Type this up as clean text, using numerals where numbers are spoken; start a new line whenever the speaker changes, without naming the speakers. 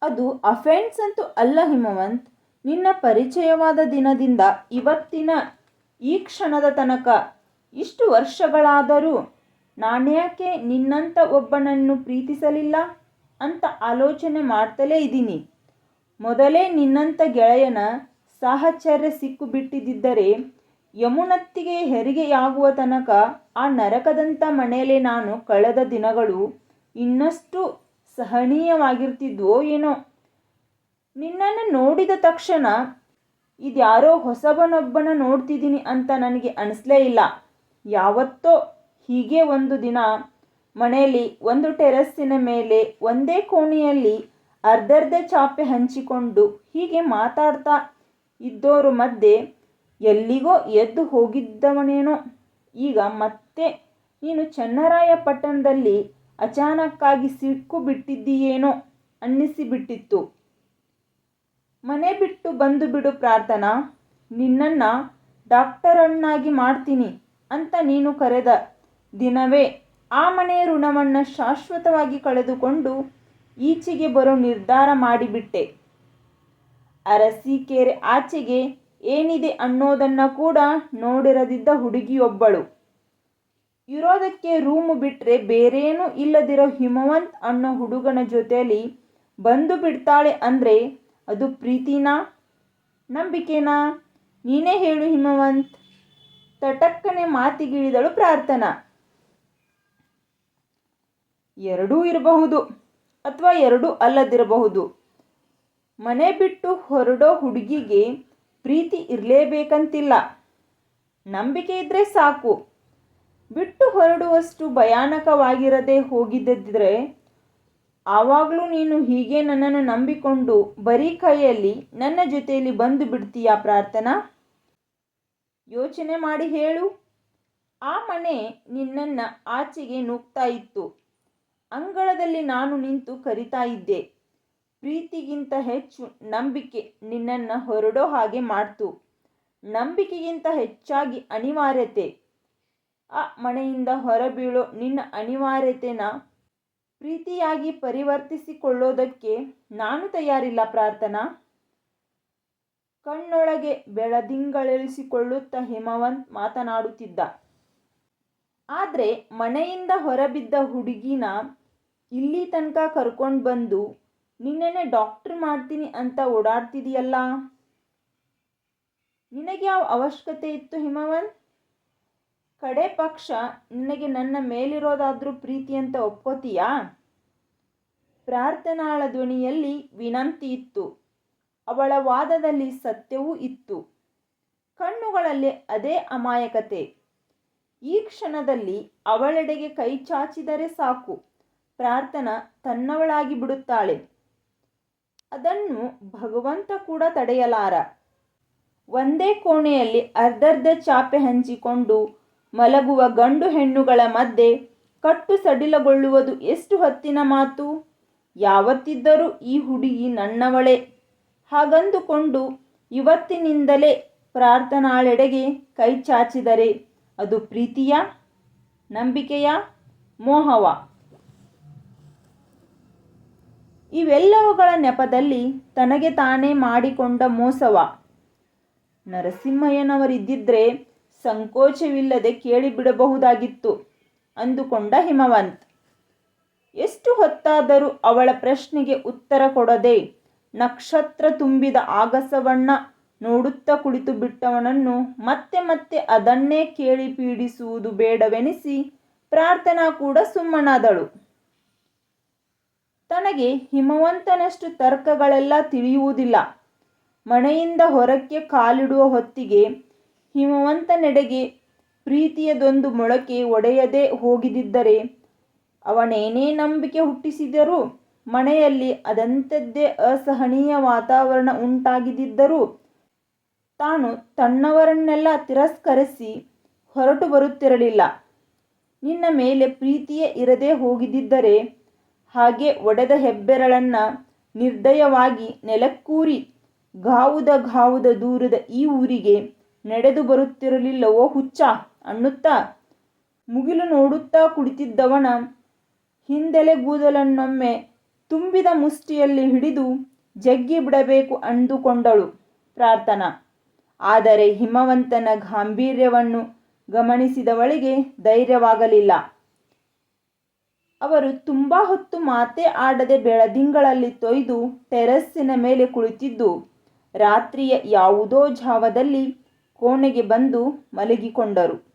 ಅದು ಅಫೆನ್ಸ್ ಅಂತೂ ಅಲ್ಲ ಹಿಮವಂತ್. ನಿನ್ನ ಪರಿಚಯವಾದ ದಿನದಿಂದ ಇವತ್ತಿನ ಈ ಕ್ಷಣದ ತನಕ ಇಷ್ಟು ವರ್ಷಗಳಾದರೂ ನಾನ್ಯಾಕೆ ನಿನ್ನಂಥ ಒಬ್ಬನನ್ನು ಪ್ರೀತಿಸಲಿಲ್ಲ ಅಂತ ಆಲೋಚನೆ ಮಾಡ್ತಲೇ ಇದ್ದೀನಿ. ಮೊದಲೇ ನಿನ್ನಂಥ ಗೆಳೆಯನ ಸಾಹಚರ್ಯ ಸಿಕ್ಕಿಬಿಟ್ಟಿದ್ದರೆ ಯಮುನತ್ತಿಗೆ ಹೆರಿಗೆಯಾಗುವ ತನಕ ಆ ನರಕದಂಥ ಮನೆಯಲ್ಲೇ ನಾನು ಕಳೆದ ದಿನಗಳು ಇನ್ನಷ್ಟು ಸಹನೀಯವಾಗಿರ್ತಿದ್ವೋ ಏನೋ. ನಿನ್ನನ್ನು ನೋಡಿದ ತಕ್ಷಣ ಇದ್ಯಾರೋ ಹೊಸಬನೊಬ್ಬನ ನೋಡ್ತಿದ್ದೀನಿ ಅಂತ ನನಗೆ ಅನಿಸ್ಲೇ ಇಲ್ಲ. ಯಾವತ್ತೋ ಹೀಗೆ ಒಂದು ದಿನ ಮನೆಯಲ್ಲಿ ಒಂದು ಟೆರೆಸ್ಸಿನ ಮೇಲೆ ಒಂದೇ ಕೋಣೆಯಲ್ಲಿ ಅರ್ಧರ್ಧ ಚಾಪೆ ಹಂಚಿಕೊಂಡು ಹೀಗೆ ಮಾತಾಡ್ತಾ ಇದ್ದೋರ ಮಧ್ಯೆ ಎಲ್ಲಿಗೋ ಎದ್ದು ಹೋಗಿದ್ದವನೇನೋ ಈಗ ಮತ್ತೆ ನೀನು ಚನ್ನರಾಯಪಟ್ಟಣದಲ್ಲಿ ಅಚಾನಕ್ಕಾಗಿ ಸಿಕ್ಕು ಬಿಟ್ಟಿದ್ದೀಯೇನೋ ಅನ್ನಿಸಿಬಿಟ್ಟಿತ್ತು. ಮನೆ ಬಿಟ್ಟು ಬಂದು ಬಿಡು ಪ್ರಾರ್ಥನಾ. ನಿನ್ನನ್ನು ಡಾಕ್ಟರನ್ನಾಗಿ ಮಾಡ್ತೀನಿ ಅಂತ ನೀನು ಕರೆದ ದಿನವೇ ಆ ಮನೆಯ ಋಣವನ್ನು ಶಾಶ್ವತವಾಗಿ ಕಳೆದುಕೊಂಡು ಈಚೆಗೆ ಬರೋ ನಿರ್ಧಾರ ಮಾಡಿಬಿಟ್ಟೆ. ಅರಸೀಕೆರೆ ಆಚೆಗೆ ಏನಿದೆ ಅನ್ನೋದನ್ನು ಕೂಡ ನೋಡಿರದಿದ್ದ ಹುಡುಗಿಯೊಬ್ಬಳು, ಇರೋದಕ್ಕೆ ರೂಮು ಬಿಟ್ಟರೆ ಬೇರೇನೂ ಇಲ್ಲದಿರೋ ಹಿಮವಂತ್ ಅನ್ನೋ ಹುಡುಗನ ಜೊತೆಯಲ್ಲಿ ಬಂದು ಬಿಡ್ತಾಳೆ ಅಂದರೆ ಅದು ಪ್ರೀತಿನಾ, ನಂಬಿಕೆನಾ? ನೀನೇ ಹೇಳು ಹಿಮವಂತ್. ತಟಕ್ಕನೆ ಮಾತಿಗಿಳಿದಳು ಪ್ರಾರ್ಥನಾ. ಎರಡೂ ಇರಬಹುದು ಅಥವಾ ಎರಡೂ ಅಲ್ಲದಿರಬಹುದು. ಮನೆ ಬಿಟ್ಟು ಹೊರಡೋ ಹುಡುಗಿಗೆ ಪ್ರೀತಿ ಇರಲೇಬೇಕಂತಿಲ್ಲ. ನಂಬಿಕೆ ಇದ್ದರೆ ಸಾಕು. ಬಿಟ್ಟು ಹೊರಡುವಷ್ಟು ಭಯಾನಕವಾಗಿರದೆ ಹೋಗಿದ್ದಿದ್ರೆ ಆವಾಗಲೂ ನೀನು ಹೀಗೆ ನನ್ನನ್ನು ನಂಬಿಕೊಂಡು ಬರೀ ಕೈಯಲ್ಲಿ ನನ್ನ ಜೊತೆಯಲ್ಲಿ ಬಂದು ಬಿಡ್ತೀಯಾ ಪ್ರಾರ್ಥನಾ? ಯೋಚನೆ ಮಾಡಿ ಹೇಳು. ಆ ಮನೆ ನಿನ್ನನ್ನು ಆಚೆಗೆ ನೂಗ್ತಾ ಇತ್ತು. ಅಂಗಳದಲ್ಲಿ ನಾನು ನಿಂತು ಕರಿತಾ ಇದ್ದೆ. ಪ್ರೀತಿಗಿಂತ ಹೆಚ್ಚು ನಂಬಿಕೆ ನಿನ್ನನ್ನು ಹೊರಡೋ ಹಾಗೆ ಮಾಡ್ತು. ನಂಬಿಕೆಗಿಂತ ಹೆಚ್ಚಾಗಿ ಅನಿವಾರ್ಯತೆ. ಆ ಮನೆಯಿಂದ ಹೊರಬೀಳೋ ನಿನ್ನ ಅನಿವಾರ್ಯತೆನ ಪ್ರೀತಿಯಾಗಿ ಪರಿವರ್ತಿಸಿಕೊಳ್ಳೋದಕ್ಕೆ ನಾನು ತಯಾರಿಲ್ಲ ಪ್ರಾರ್ಥನಾ. ಕಣ್ಣೊಳಗೆ ಬೆಳದಿಂಗಳಿಸಿಕೊಳ್ಳುತ್ತಾ ಹಿಮವಂತ್ ಮಾತನಾಡುತ್ತಿದ್ದ. ಆದರೆ ಮನೆಯಿಂದ ಹೊರಬಿದ್ದ ಹುಡುಗಿನ ಇಲ್ಲಿ ತನಕ ಕರ್ಕೊಂಡು ಬಂದು ನಿನ್ನನ್ನೇ ಡಾಕ್ಟರ್ ಮಾಡ್ತೀನಿ ಅಂತ ಓಡಾಡ್ತಿದೆಯಲ್ಲ, ನಿನಗೆ ಯಾವ ಅವಶ್ಯಕತೆ ಇತ್ತು ಹಿಮವಂತ್? ಕಡೆ ಪಕ್ಷ ನಿನಗೆ ನನ್ನ ಮೇಲಿರೋದಾದ್ರೂ ಪ್ರೀತಿ ಅಂತ ಒಪ್ಕೋತೀಯಾ? ಪ್ರಾರ್ಥನಾಳ ಧ್ವನಿಯಲ್ಲಿ ವಿನಂತಿ ಇತ್ತು. ಅವಳ ವಾದದಲ್ಲಿ ಸತ್ಯವೂ ಇತ್ತು. ಕಣ್ಣುಗಳಲ್ಲಿ ಅದೇ ಅಮಾಯಕತೆ. ಈ ಕ್ಷಣದಲ್ಲಿ ಅವಳೆಡೆಗೆ ಕೈ ಚಾಚಿದರೆ ಸಾಕು, ಪ್ರಾರ್ಥನಾ ತನ್ನವಳಾಗಿ ಬಿಡುತ್ತಾಳೆ. ಅದನ್ನು ಭಗವಂತ ಕೂಡ ತಡೆಯಲಾರ. ಒಂದೇ ಕೋಣೆಯಲ್ಲಿ ಅರ್ಧರ್ಧ ಚಾಪೆ ಹಂಚಿಕೊಂಡು ಮಲಗುವ ಗಂಡು ಹೆಣ್ಣುಗಳ ಮಧ್ಯೆ ಕಟ್ಟು ಸಡಿಲಗೊಳ್ಳುವುದು ಎಷ್ಟು ಹೊತ್ತಿನ ಮಾತು? ಯಾವತ್ತಿದ್ದರೂ ಈ ಹುಡುಗಿ ನನ್ನವಳೇ ಹಾಗಂದುಕೊಂಡು ಇವತ್ತಿನಿಂದಲೇ ಪ್ರಾರ್ಥನಾಳೆಡೆಗೆ ಕೈ ಚಾಚಿದರೆ ಅದು ಪ್ರೀತಿಯ, ನಂಬಿಕೆಯ, ಮೋಹವ? ಇವೆಲ್ಲವುಗಳ ನೆಪದಲ್ಲಿ ತನಗೆ ತಾನೇ ಮಾಡಿಕೊಂಡ ಮೋಸವ? ನರಸಿಂಹಯ್ಯನವರಿದ್ದಿದ್ರೆ ಸಂಕೋಚವಿಲ್ಲದೆ ಕೇಳಿಬಿಡಬಹುದಾಗಿತ್ತು ಅಂದುಕೊಂಡ ಹಿಮವಂತ್. ಎಷ್ಟು ಹೊತ್ತಾದರೂ ಅವಳ ಪ್ರಶ್ನೆಗೆ ಉತ್ತರ ಕೊಡದೆ ನಕ್ಷತ್ರ ತುಂಬಿದ ಆಗಸವನ್ನ ನೋಡುತ್ತಾ ಕುಳಿತು ಬಿಟ್ಟವನನ್ನು ಮತ್ತೆ ಮತ್ತೆ ಅದನ್ನೇ ಕೇಳಿ ಪೀಡಿಸುವುದು ಬೇಡವೆನಿಸಿ ಪ್ರಾರ್ಥನಾ ಕೂಡ ಸುಮ್ಮನಾದಳು. ತನಗೆ ಹಿಮವಂತನಷ್ಟು ತರ್ಕಗಳೆಲ್ಲ ತಿಳಿಯುವುದಿಲ್ಲ. ಮನೆಯಿಂದ ಹೊರಕ್ಕೆ ಕಾಲಿಡುವ ಹೊತ್ತಿಗೆ ಹಿಮವಂತನೆಡೆಗೆ ಪ್ರೀತಿಯದೊಂದು ಮೊಳಕೆ ಒಡೆಯದೇ ಹೋಗಿದ್ದರೆ ಅವನೇನೇ ನಂಬಿಕೆ ಹುಟ್ಟಿಸಿದರೂ ಮನೆಯಲ್ಲಿ ಅದಂಥದ್ದೇ ಅಸಹನೀಯ ವಾತಾವರಣ ಉಂಟಾಗಿದ್ದರೂ ತಾನು ತನ್ನವರನ್ನೆಲ್ಲ ತಿರಸ್ಕರಿಸಿ ಹೊರಟು ಬರುತ್ತಿರಲಿಲ್ಲ. ನಿನ್ನ ಮೇಲೆ ಪ್ರೀತಿಯೇ ಇರದೇ ಹೋಗಿದ್ದರೆ ಹಾಗೆ ಒಡೆದ ಹೆಬ್ಬೆರಳನ್ನು ನಿರ್ದಯವಾಗಿ ನೆಲಕ್ಕೂರಿ ಘಾವುದ ದೂರದ ಈ ಊರಿಗೆ ನಡೆದು ಬರುತ್ತಿರಲಿಲ್ಲವೋ ಹುಚ್ಚ ಅನ್ನುತ್ತಾ ಮುಗಿಲು ನೋಡುತ್ತಾ ಕುಳಿತಿದ್ದವನ ಹಿಂದೆಲೆ ಕೂದಲನ್ನೊಮ್ಮೆ ತುಂಬಿದ ಮುಷ್ಟಿಯಲ್ಲಿ ಹಿಡಿದು ಜಗ್ಗಿ ಬಿಡಬೇಕು ಅಂದುಕೊಂಡಳು ಪ್ರಾರ್ಥನಾ. ಆದರೆ ಹಿಮವಂತನ ಗಾಂಭೀರ್ಯವನ್ನು ಗಮನಿಸಿದವಳಿಗೆ ಧೈರ್ಯವಾಗಲಿಲ್ಲ. ಅವರು ತುಂಬ ಹೊತ್ತು ಮಾತೇ ಆಡದೆ ಬೆಳದಿಂಗಳಲ್ಲಿ ತೊಯ್ದು ಟೆರಸ್ಸಿನ ಮೇಲೆ ಕುಳಿತಿದ್ದು ರಾತ್ರಿಯ ಯಾವುದೋ ಜಾವದಲ್ಲಿ ಕೋಣೆಗೆ ಬಂದು ಮಲಗಿಕೊಂಡರು.